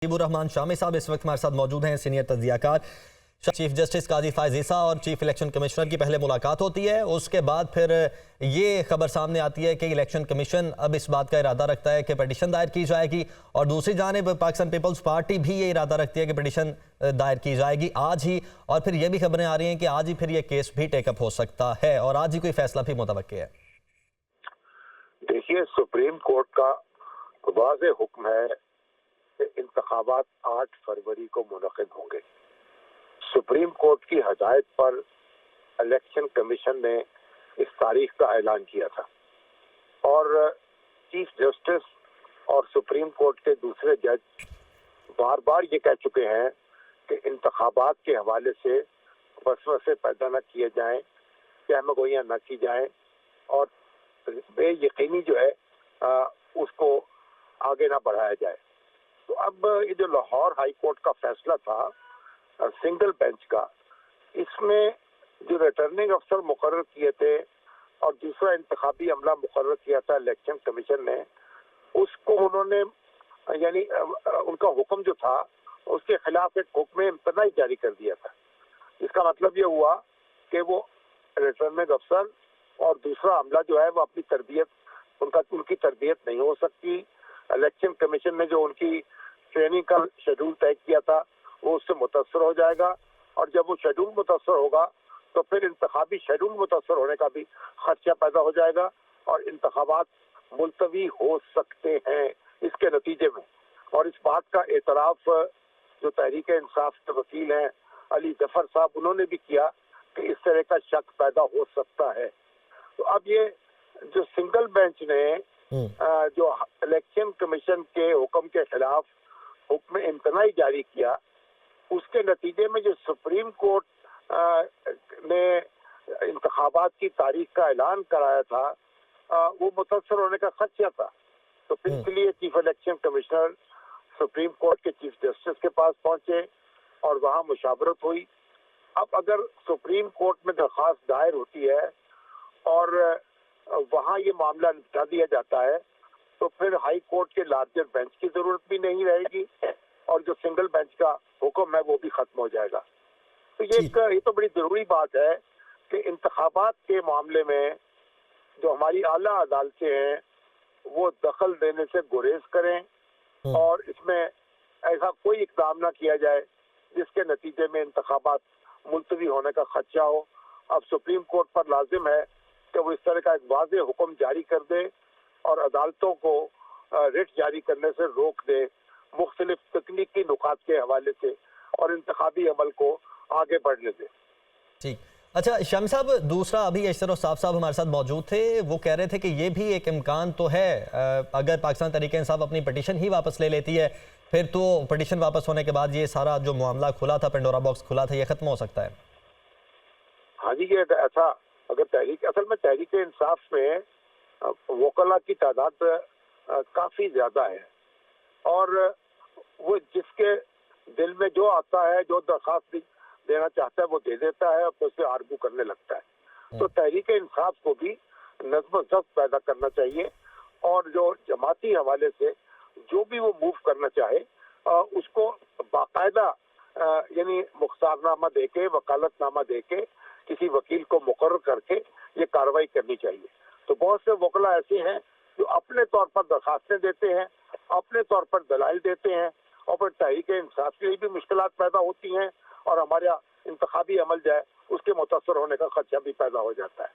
रहमान शामी साहब इस वक्त हमारे साथ मौजूद हैं, सीनियर तज्जियाकार। चीफ जस्टिस काजी फायज ईसा और चीफ इलेक्शन कमिश्नर की पहले मुलाकात होती है, उसके बाद फिर ये खबर सामने आती है कि इलेक्शन कमीशन अब इस बात का इरादा रखता है कि पिटीशन दायर की जाएगी, और दूसरी जानिब पाकिस्तान पीपल्स पार्टी भी ये इरादा रखती है कि पिटीशन दायर की जाएगी आज ही। और फिर ये भी खबरें आ रही हैं कि आज ही फिर ये केस भी टेकअप हो सकता है और आज ही कोई फैसला भी मुतवक्किल है। देखिए, सुप्रीम कोर्ट का वाज़ेह हुक्म है कि इंतखाबात 8 फरवरी को मुनक़िद होंगे। सुप्रीम कोर्ट की हदायत पर इलेक्शन कमीशन ने इस तारीख का ऐलान किया था और चीफ जस्टिस और सुप्रीम कोर्ट के दूसरे जज बार बार ये कह चुके हैं कि इंतखाबात के हवाले से वसवसे पैदा न किए जाएं, कहमगोइयां न की जाएं और बेयकीनी जो है उसको आगे ना बढ़ाया जाए। तो अब ये जो लाहौर हाई कोर्ट का फैसला था सिंगल बेंच का, इसमें जो रिटर्निंग अफसर मुकर्रर किए थे और दूसरा इंतखाबी अमला मुकर्रर किया था इलेक्शन कमीशन ने, उसको उन्होंने यानी उनका हुक्म जो था उसके खिलाफ एक हुक्म इम्तनाई जारी कर दिया था। इसका मतलब ये हुआ कि वो रिटर्निंग अफसर और दूसरा अमला जो है वो अपनी तरबियत उनकी तरबियत नहीं हो सकती। इलेक्शन कमीशन ने जो उनकी ट्रेनिंग का शेड्यूल तय किया था वो उससे मुतासर हो जाएगा, और जब वो शेड्यूल मुतासर होगा तो फिर इंतखाबी शेड्यूल मुतासर होने का भी खर्चा पैदा हो जाएगा और इंतखाबात मुलतवी हो सकते हैं इसके नतीजे में। और इस बात का एतराफ जो तहरीक इंसाफ के वकील हैं अली जफर साहब, उन्होंने भी किया कि इस तरह का शक पैदा हो सकता है। तो अब ये जो सिंगल बेंच ने जो इलेक्शन कमीशन के हुक्म के खिलाफ हुक्म इम्तनाई जारी किया, उसके नतीजे में जो सुप्रीम कोर्ट ने इंतखाबात की तारीख का ऐलान कराया था वो मुतासर होने का खदशा था। तो फिर इसलिए chief election commissioner supreme court के चीफ जस्टिस के पास पहुंचे और वहां मुशावरत हुई। अब अगर सुप्रीम कोर्ट में दरख्वास्त दायर होती है और वहां ये मामला निपटा दिया जाता है तो फिर हाई कोर्ट के लार्जर बेंच की जरूरत भी नहीं रहेगी और जो सिंगल बेंच का हुक्म है वो भी खत्म हो जाएगा। तो ये तो बड़ी जरूरी बात है कि इंतखाबात के मामले में जो हमारी आला अदालतें हैं वो दखल देने से गुरेज करें और इसमें ऐसा कोई इक़दाम ना किया जाए जिसके नतीजे में इंतखाबात मुलतवी होने का खदशा हो। अब सुप्रीम कोर्ट पर लाजिम है कि वो इस तरह का एक वाज़ेह हुक्म जारी कर दे और अदालतों को रिट जारी करने से रोक दे मुख्तलिफ तकनीकी नुकात के हवाले से और इंतखाबी अमल को आगे बढ़ने दे। ठीक, अच्छा शामी साहब, दूसरा अभी अशरफ साहब हमारे साथ मौजूद थे, वो कह रहे थे कि ये भी एक इम्कान तो है अगर पाकिस्तान तहरीक इंसाफ अपनी पिटीशन ही वापस ले लेती है फिर तो पिटीशन वापस होने के बाद ये सारा जो मामला खुला था, पेंडोरा बॉक्स खुला था, ये खत्म हो सकता है। हाँ जी, ये ऐसा अगर असल में तहरीक इंसाफ में वकला की तादाद काफी ज्यादा है और वो जिसके दिल में जो आता है, जो दरखास्त देना चाहता है वो दे देता है और उससे आर्गू करने लगता है। तो तहरीक इंसाफ को भी नज़्म ज़ब्त पैदा करना चाहिए और जो जमाती हवाले से जो भी वो मूव करना चाहे उसको बाकायदा यानी मुख्तारनामा देके, वकालतनामा देके किसी वकील को मुकर्रर करके ये कार्रवाई करनी चाहिए। तो बहुत से वकला ऐसे हैं जो अपने तौर पर दरखास्तें देते हैं, अपने तौर पर दलाइल देते हैं और फिर तहरीक इंसाफ के लिए भी मुश्किलात पैदा होती हैं और हमारा इंतखाबी अमल जो है उसके मुतासर होने का खदशा भी पैदा हो जाता है।